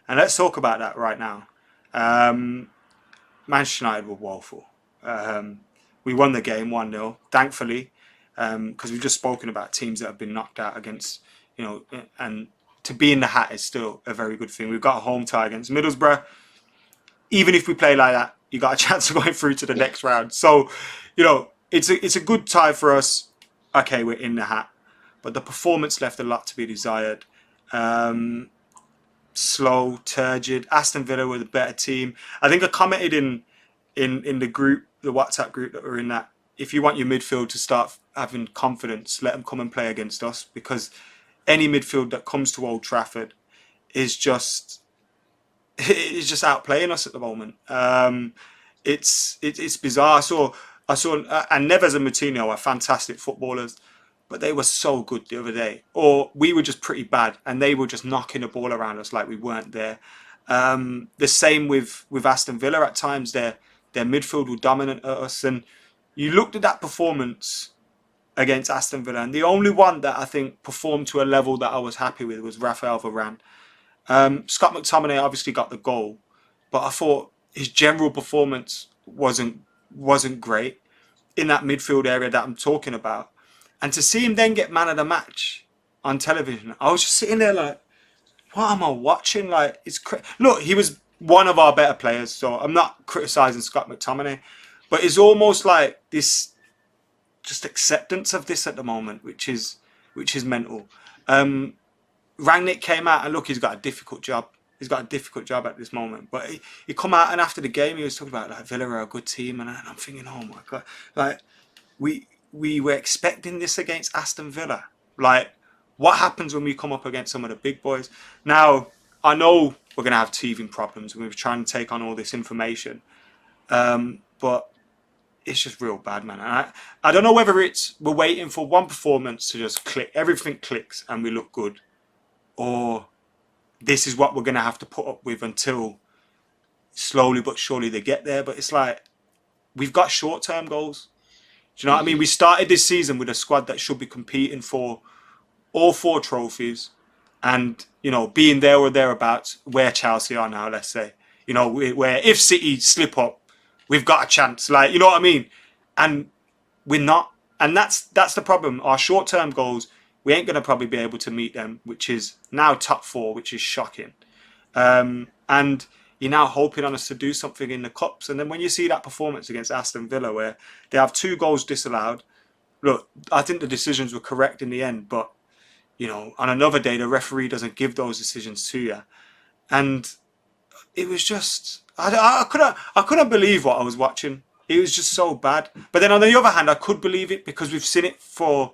And let's talk about that right now. Um, Manchester United were woeful. We won the game 1-0, thankfully, because we've just spoken about teams that have been knocked out against, and to be in the hat is still a very good thing. We've got a home tie against Middlesbrough. Even if we play like that, you got a chance of going through to the next round. So, it's a good tie for us. Okay, we're in the hat, but the performance left a lot to be desired. Slow, turgid. Aston Villa were the better team. I think I commented in the group, the WhatsApp group that we're in, that if you want your midfield to start having confidence, let them come and play against us, because any midfield that comes to Old Trafford is just outplaying us at the moment. It's bizarre. I saw and Neves and Moutinho are fantastic footballers, but they were so good the other day. Or we were just pretty bad, and they were just knocking the ball around us like we weren't there. The same with Aston Villa at times. Their midfield were dominant at us, and you looked at that performance against Aston Villa, and the only one that I think performed to a level that I was happy with was Raphael Varane. Scott McTominay obviously got the goal, but I thought his general performance wasn't great in that midfield area that I'm talking about. And to see him then get man of the match on television, I was just sitting there like, what am I watching? Like, look, he was one of our better players, so I'm not criticising Scott McTominay, but it's almost like this just acceptance of this at the moment, which is mental. Rangnick came out, and look, he's got a difficult job. He's got a difficult job at this moment. But he come out, and after the game, he was talking about like Villa are a good team, and I'm thinking, oh my god, like we were expecting this against Aston Villa. Like, what happens when we come up against some of the big boys? Now, I know we're gonna have teething problems, and we're trying to take on all this information, but it's just real bad, man. And I don't know whether it's we're waiting for one performance to just click, everything clicks, and we look good, or this is what we're going to have to put up with until slowly but surely they get there. But it's like, we've got short-term goals. Do you know what I mean? We started this season with a squad that should be competing for all 4 trophies, and, being there or thereabouts where Chelsea are now, let's say. Where if City slip up, we've got a chance. Like, you know what I mean? And we're not. And that's the problem. Our short-term goals, we ain't going to probably be able to meet them, which is now top 4, which is shocking. And you're now hoping on us to do something in the Cups. And then when you see that performance against Aston Villa, where they have 2 goals disallowed, look, I think the decisions were correct in the end. But, on another day, the referee doesn't give those decisions to you. And it was just, I couldn't believe what I was watching. It was just so bad. But then on the other hand, I could believe it because we've seen it for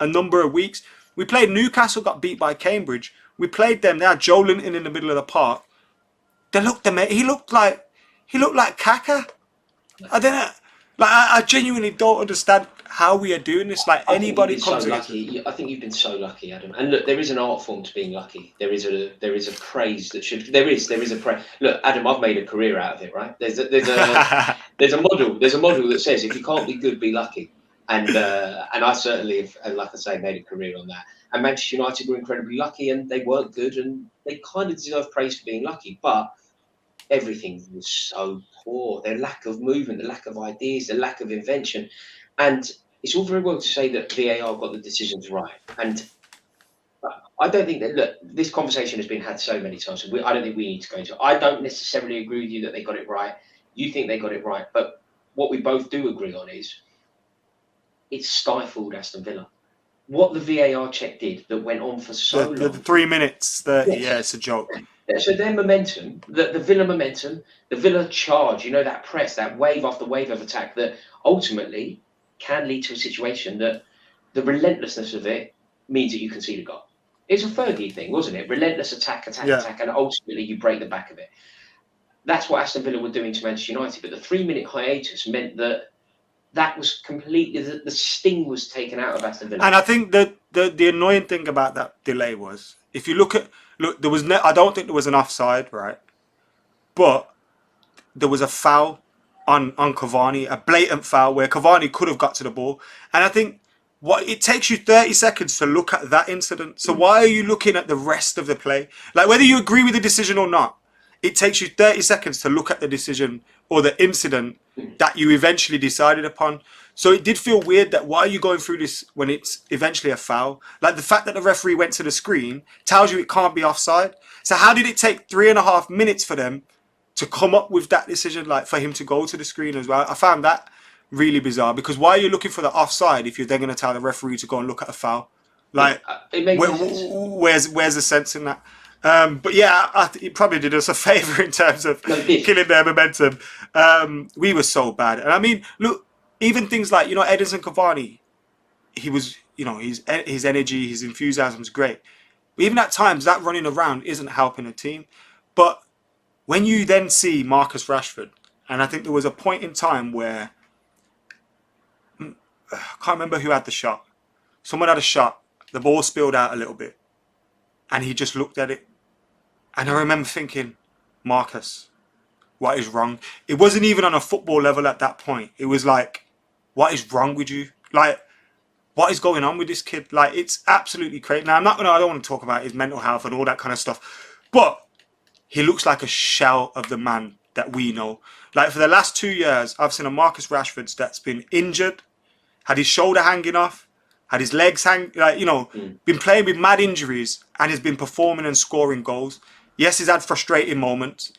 a number of weeks. We played Newcastle, got beat by Cambridge. We played them. They had Joe Linton in the middle of the park. He looked like Kaka. I don't know. Like, I genuinely don't understand how we are doing this. Like, anybody comes so lucky. I think you've been so lucky, Adam. And look, there is an art form to being lucky. There is a praise that should. There is a praise. Look, Adam, I've made a career out of it, right? There's a model that says if you can't be good, be lucky. And I certainly have, like I say, made a career on that. And Manchester United were incredibly lucky, and they weren't good, and they kind of deserve praise for being lucky. But everything was so poor. Their lack of movement, the lack of ideas, the lack of invention. And it's all very well to say that VAR got the decisions right. And I don't think that, look, this conversation has been had so many times. So I don't think we need to go into it. I don't necessarily agree with you that they got it right. You think they got it right. But what we both do agree on is it stifled Aston Villa. What the VAR check did that went on for so long. The 3 minutes, it's a joke. So their momentum, the Villa momentum, the Villa charge, that press, that wave after wave of attack that ultimately can lead to a situation that the relentlessness of it means that you concede a goal. It's a Fergie thing, wasn't it? Relentless attack, and ultimately you break the back of it. That's what Aston Villa were doing to Manchester United, but the 3-minute hiatus meant that was completely, the sting was taken out of Aston Villa. And I think that the annoying thing about that delay was, if you look, there was I don't think there was an offside, right? But there was a foul on Cavani, a blatant foul where Cavani could have got to the ball. And I think it takes you 30 seconds to look at that incident. So why are you looking at the rest of the play? Like, whether you agree with the decision or not, it takes you 30 seconds to look at the decision or the incident that you eventually decided upon. So it did feel weird that why are you going through this when it's eventually a foul? Like, the fact that the referee went to the screen tells you it can't be offside. So how did it take 3.5 minutes for them to come up with that decision, like for him to go to the screen as well? I found that really bizarre, because why are you looking for the offside if you're then going to tell the referee to go and look at a foul? Like, it makes no sense. where's the sense in that? But yeah, it probably did us a favour in terms of killing their momentum. We were so bad. And I mean, look, even things like, Edinson Cavani, he was, his energy, his enthusiasm is great. But even at times, that running around isn't helping a team. But when you then see Marcus Rashford, and I think there was a point in time where, I can't remember who had the shot. Someone had a shot, the ball spilled out a little bit, and he just looked at it. And I remember thinking, Marcus, what is wrong? It wasn't even on a football level at that point. It was like, what is wrong with you? Like, what is going on with this kid? Like, it's absolutely crazy. Now, I don't want to talk about his mental health and all that kind of stuff, but he looks like a shell of the man that we know. Like, for the last 2 years, I've seen a Marcus Rashford that's been injured, had his shoulder hanging off, had his legs been playing with mad injuries, and has been performing and scoring goals. Yes, he's had frustrating moments,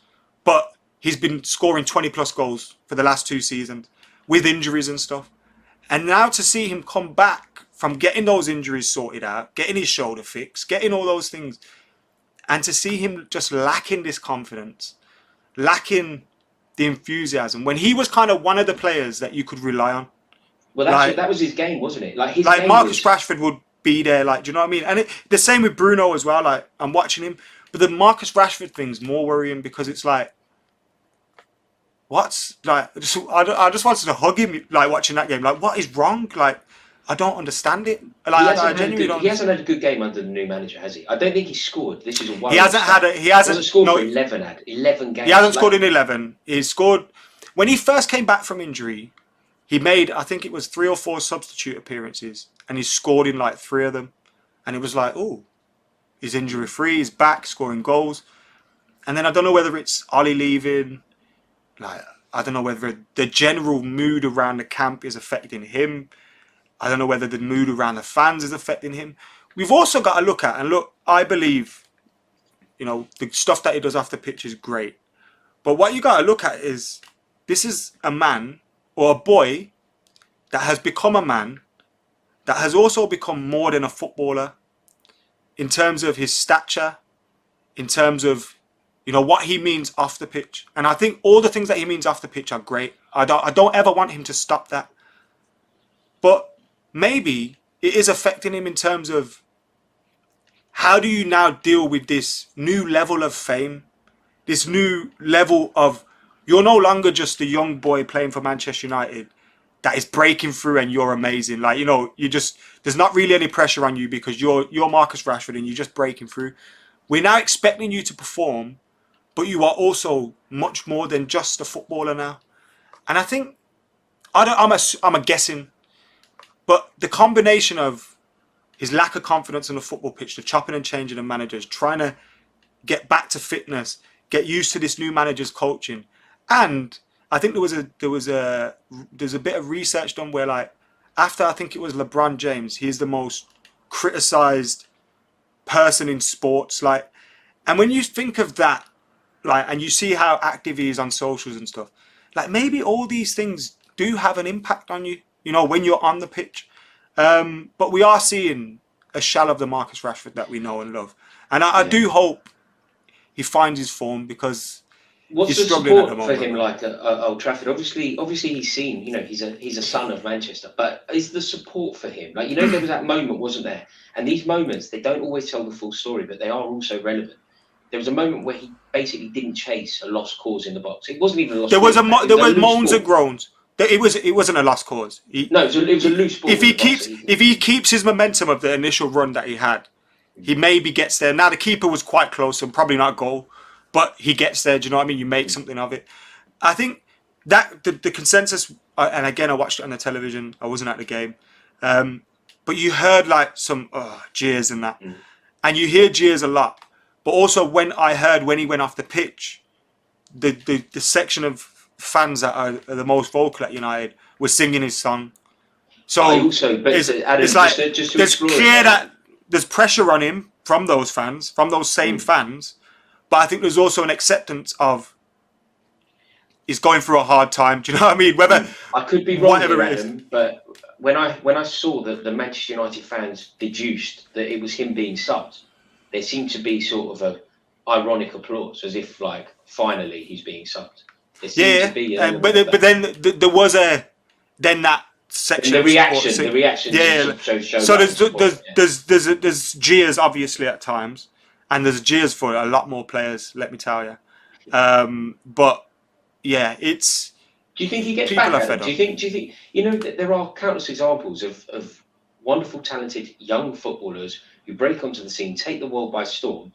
but he's been scoring 20 plus goals for the last 2 seasons with injuries and stuff. And now to see him come back from getting those injuries sorted out, getting his shoulder fixed, getting all those things, and to see him just lacking this confidence, lacking the enthusiasm, when he was kind of one of the players that you could rely on. Well, that was his game, wasn't it? Like, Marcus Rashford would be there, like, do you know what I mean? And the same with Bruno as well. Like, I'm watching him, but the Marcus Rashford thing's more worrying, because it's like, I just wanted to hug him, like, watching that game. Like, what is wrong? Like, I don't understand it. Like, I genuinely don't. He hasn't had a good game under the new manager, has he? I don't think he's scored. This is a worry. He hasn't scored for 11 games. He hasn't scored in 11. He's scored when he first came back from injury. He made, I think it was 3 or 4 substitute appearances, and he scored in like 3 of them. And it was like, oh, he's injury free, he's back scoring goals. And then I don't know whether it's Ollie leaving. Like, I don't know whether the general mood around the camp is affecting him. I don't know whether the mood around the fans is affecting him. We've also got to look at, and look, I believe, the stuff that he does off the pitch is great. But what you got to look at is, this is a man or a boy that has become a man, that has also become more than a footballer in terms of his stature, in terms of, what he means off the pitch. And I think all the things that he means off the pitch are great. I don't ever want him to stop that. But maybe it is affecting him in terms of, how do you now deal with this new level of fame, this new level of, you're no longer just a young boy playing for Manchester United that is breaking through and you're amazing. Like, there's not really any pressure on you because you're Marcus Rashford and you're just breaking through. We're now expecting you to perform, but you are also much more than just a footballer now. And I think, I'm a guessing, but the combination of his lack of confidence on the football pitch, the chopping and changing of managers, trying to get back to fitness, get used to this new manager's coaching, and I think there's a bit of research done where, like, after I think it was LeBron James, he's the most criticized person in sports. Like, and when you think of that, like, and you see how active he is on socials and stuff, like, maybe all these things do have an impact on you, when you're on the pitch. But we are seeing a shell of the Marcus Rashford that we know and love, and I do hope he finds his form, because what's he's the struggling at the support for moment. him like at Old Trafford? Obviously he's seen, he's a son of Manchester, but is the support for him, like, there was that moment, wasn't there? And these moments, they don't always tell the full story, but they are also relevant. There was a moment where he basically didn't chase a lost cause in the box. It wasn't even a lost cause. There was moans and groans. It wasn't a lost cause. It was a loose ball. If he keeps his momentum of the initial run that he had, he maybe gets there. Now the keeper was quite close and probably not a goal, but he gets there. Do you know what I mean? You make something of it. I think that the consensus, and again I watched it on the television. I wasn't at the game. but you heard like some jeers and that, Mm. and you hear jeers a lot. But also when he went off the pitch, the section of fans that are the most vocal at United were singing his song. But I So also, but Adam, it's like just to there's explore clear it, that there's pressure on him from those fans, from those same fans. But I think there's also an acceptance of he's going through a hard time. Do you know what I mean? Whether I could be wrong whatever here, it is. Adam, but when I saw that the Manchester United fans deduced that it was him being subbed, there seemed to be sort of a ironic applause, as if like finally he's being subbed. There seemed to be an element of but that. then there was then that section And of support. the reaction Yeah. showed So that support, yeah. there's jeers obviously at times, and there's jeers for a lot more players. Let me tell you. But yeah, it's Do you think he gets people back are at fed it? up. Do you think you know that there are countless examples of wonderful, talented young footballers who break onto the scene, take the world by storm,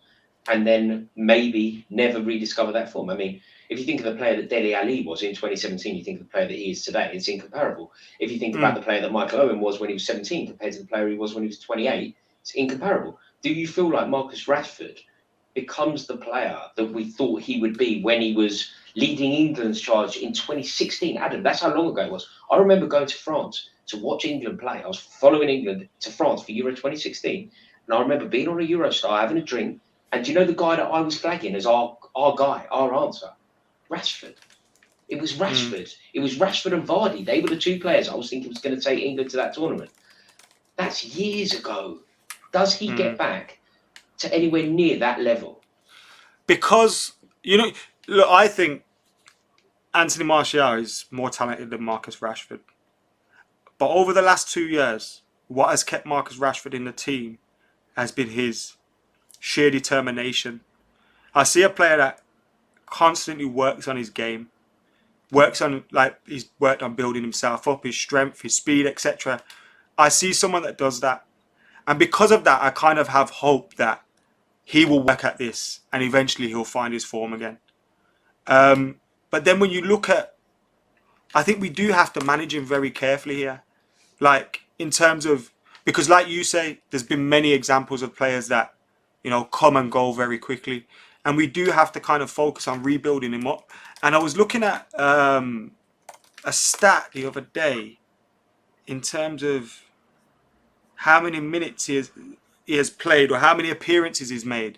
and then maybe never rediscover that form? I mean, if you think of the player that Dele Alli was in 2017, you think of the player that he is today, it's incomparable. If you think about the player that Michael Owen was when he was 17 compared to the player he was when he was 28, it's incomparable. Do you feel like Marcus Rashford becomes the player that we thought he would be when he was leading England's charge in 2016? Adam, that's how long ago it was. I remember going to France to watch England play. I was following England to France for Euro 2016, and I remember being on a Eurostar, having a drink, and do you know the guy that I was flagging as our guy, our answer? Rashford. It was Rashford. It was Rashford and Vardy. They were the two players I was thinking was going to take England to that tournament. That's years ago. Does he get back to anywhere near that level? Because look, I think Anthony Martial is more talented than Marcus Rashford. But over the last 2 years, what has kept Marcus Rashford in the team has been his sheer determination. I see a player that constantly works on his game, he's worked on building himself up, his strength, his speed, etc. I see someone that does that. And because of that, I kind of have hope that he will work at this and eventually he'll find his form again. But then when you look at, I think we do have to manage him very carefully here. Like in terms of, because like you say, there's been many examples of players that, come and go very quickly. And we do have to kind of focus on rebuilding him up. And I was looking at a stat the other day in terms of how many minutes he has played or how many appearances he's made.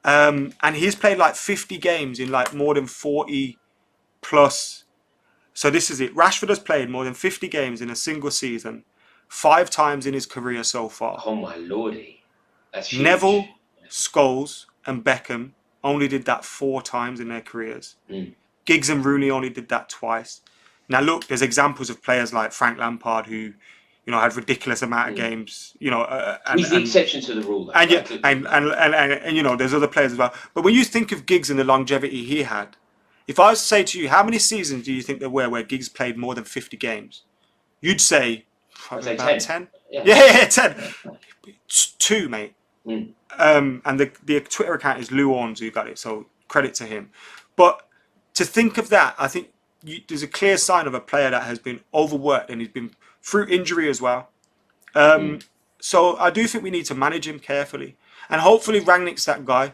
And he's played like 50 games in like more than 40 plus. So this is it. Rashford has played more than 50 games in a single season, 5 times in his career so far. Oh my lordy. That's huge. Neville, Scholes and Beckham only did that 4 times in their careers. Giggs and Rooney only did that twice. Now look, there's examples of players like Frank Lampard who, had ridiculous amount of games. He's the exception to the rule. Though, and there's other players as well. But when you think of Giggs and the longevity he had, if I was to say to you, how many seasons do you think there were where Giggs played more than 50 games? You'd say probably about 10. Yeah, 10. It's 2, mate. And the Twitter account is Lou Orns who got it, so credit to him. But to think of that, I think there's a clear sign of a player that has been overworked and he's been through injury as well. So I do think we need to manage him carefully. And hopefully Rangnick's that guy.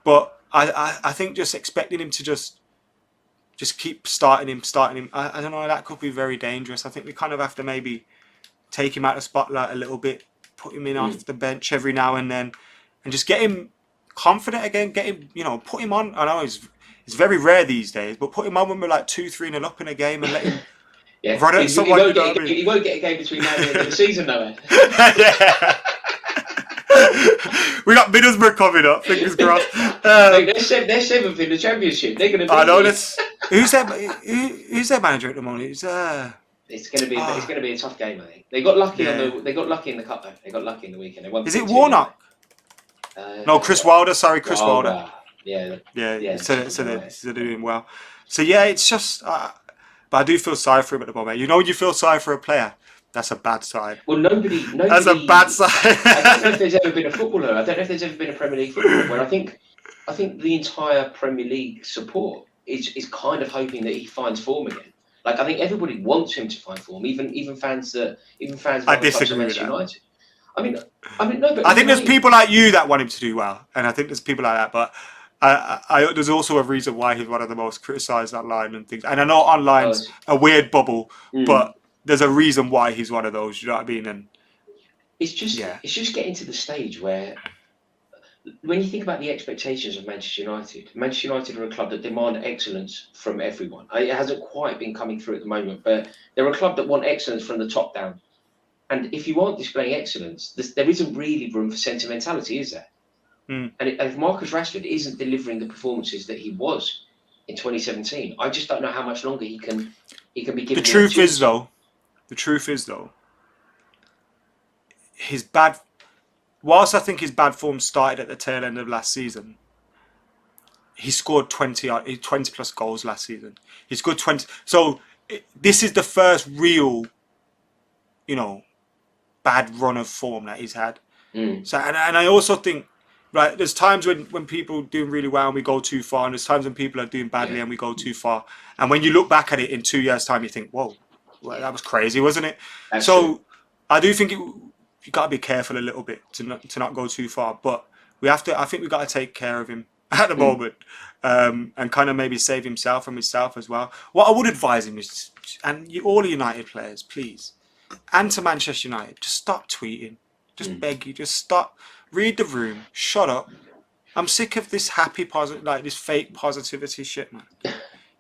But I think just expecting him to just keep starting him. I don't know, that could be very dangerous. I think we kind of have to maybe take him out of the spotlight a little bit, put him in off the bench every now and then, and just get him confident again, get him, put him on. I know it's very rare these days, but put him on when we're like 2-3-0 up in a game and let him run at someone. He won't get a game between now and the end of the season, though. Yeah. We got Middlesbrough coming up, fingers crossed. They're 7th in the Championship. They're going to be. I know this. Who's their manager at the moment? It's going to be a tough game, I think. They got lucky they got lucky in the cup though. They got lucky in the weekend. They won. Is it Warnock? No, Chris Wilder. Sorry, Chris Wilder. Yeah. So they're doing well. So yeah, it's just. But I do feel sorry for him at the moment. When you feel sorry for a player, that's a bad sign. Well, nobody. That's a bad sign. I don't know if there's ever been a footballer. I don't know if there's ever been a Premier League footballer where I think the entire Premier League support is kind of hoping that he finds form again. Like I think everybody wants him to find form, even fans of I disagree with United. I mean, no, but I think there's United, people like you that want him to do well, and I think there's people like that. But there's also a reason why he's one of the most criticised online and things. And I know online's a weird bubble, but there's a reason why he's one of those. You know what I mean? And it's just getting to the stage where, when you think about the expectations of Manchester United are a club that demand excellence from everyone. It hasn't quite been coming through at the moment, but they're a club that want excellence from the top down. And if you aren't displaying excellence, there isn't really room for sentimentality, is there? And if Marcus Rashford isn't delivering the performances that he was in 2017, I just don't know how much longer he can be given. the truth is though, his bad. Whilst I think his bad form started at the tail end of last season, he scored 20 plus goals last season. He scored 20. So this is the first real, bad run of form that he's had. So and I also think, right, there's times when people are doing really well and we go too far, and there's times when people are doing badly and we go too far. And when you look back at it in 2 years' time, you think, whoa, well, that was crazy, wasn't it? So I do think you got to be careful a little bit to not go too far. But I think we've got to take care of him at the moment, and kind of maybe save himself from himself as well. What I would advise him is, and all United players, please, and to Manchester United, just stop tweeting. Just beg you, just stop. Read the room. Shut up. I'm sick of this this fake positivity shit, man.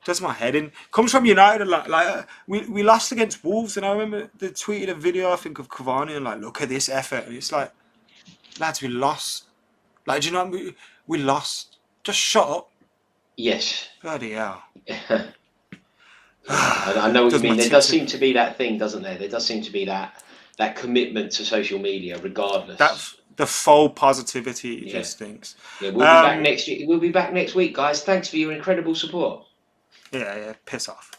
Does my head in. Comes from United a lot. Like we lost against Wolves, and I remember they tweeted a video, I think, of Cavani and like, look at this effort, and it's like, lads, we lost. Like, do you know what we lost? Just shut up. Yes. Bloody hell. I know what you mean. There does seem to be that thing, doesn't there? There does seem to be that commitment to social media, regardless. That's the faux positivity. Just stinks. Yeah, we'll be back next year. We'll be back next week, guys. Thanks for your incredible support. Yeah, piss off.